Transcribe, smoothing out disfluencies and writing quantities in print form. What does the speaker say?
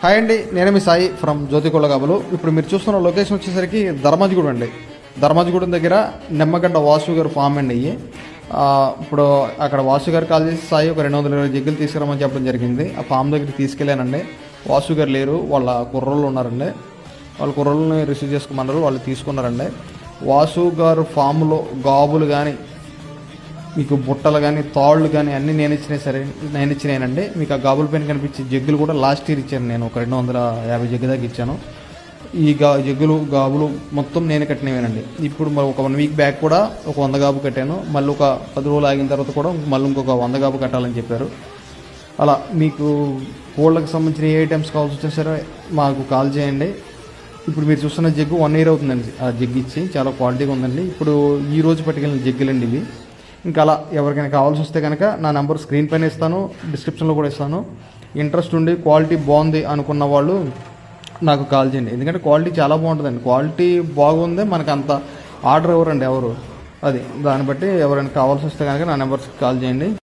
Hi అండి, నేను మీ Sai from జ్యోతికొల్లగాబులు. ఇప్పుడు మీరు చూస్తున్న లొకేషన్ వచ్చేసరికి ధర్మాజిగూడ అండి. ధర్మాజిగూడెం దగ్గర నిమ్మగడ్డ వాసు గారు ఫామ్ అండి అయ్యి. ఇప్పుడు అక్కడ వాసు గారు కాల్ చేసి సాయి ఒక 220 జగ్గులు తీసుకురామని చెప్పడం జరిగింది. ఆ ఫామ్ దగ్గరికి తీసుకెళ్ళానండి. వాసు గారు లేరు, వాళ్ళ కుర్రోళ్ళు ఉన్నారండి. వాళ్ళ కుర్రోళ్ళని రిసీవ్ చేసుకోమన్నారు, వాళ్ళు తీసుకున్నారండి. వాసు గారు ఫామ్లో గాబులు కానీ మీకు బుట్టలు కానీ తాళ్ళు కానీ అన్నీ నేను ఇచ్చినానండి. మీకు ఆ గాబుల పైన కనిపించే జగ్గులు కూడా లాస్ట్ ఇయర్ ఇచ్చాను. నేను ఒక 250 జగ్గు దాకా ఇచ్చాను. ఈ జగ్గులు గాబులు మొత్తం నేను కట్టినవేనండి. ఇప్పుడు ఒక 1 వీక్ బ్యాక్ కూడా ఒక 100 గాబు కట్టాను. మళ్ళీ ఒక 10 రోజులు ఆగిన తర్వాత కూడా మళ్ళీ ఇంకొక 100 గాబు కట్టాలని చెప్పారు. అలా మీకు కోళ్ళకి సంబంధించిన ఏ ఐటమ్స్ కావాల్సి వచ్చినా సరే మాకు కాల్ చేయండి. ఇప్పుడు మీరు చూస్తున్న జగ్గు 1 ఇయర్ అవుతుందండి. ఆ జగ్గు ఇచ్చి చాలా క్వాలిటీగా ఉందండి. ఇప్పుడు ఈ రోజు పట్టుకెళ్ళిన జగ్గులండి ఇవి. ఇంకా అలా ఎవరికైనా కావాల్సి వస్తే కనుక నా నెంబర్ స్క్రీన్ పైన ఇస్తాను, డిస్క్రిప్షన్లో కూడా ఇస్తాను. ఇంట్రెస్ట్ ఉండి క్వాలిటీ బాగుంది అనుకున్న వాళ్ళు నాకు కాల్ చేయండి. ఎందుకంటే క్వాలిటీ చాలా బాగుంటుందండి. క్వాలిటీ బాగుంది, మనకు అంత ఆర్డర్ ఎవరు. అది దాన్ని బట్టి ఎవరైనా కావాల్సి వస్తే కనుక నా నెంబర్స్కి కాల్ చేయండి.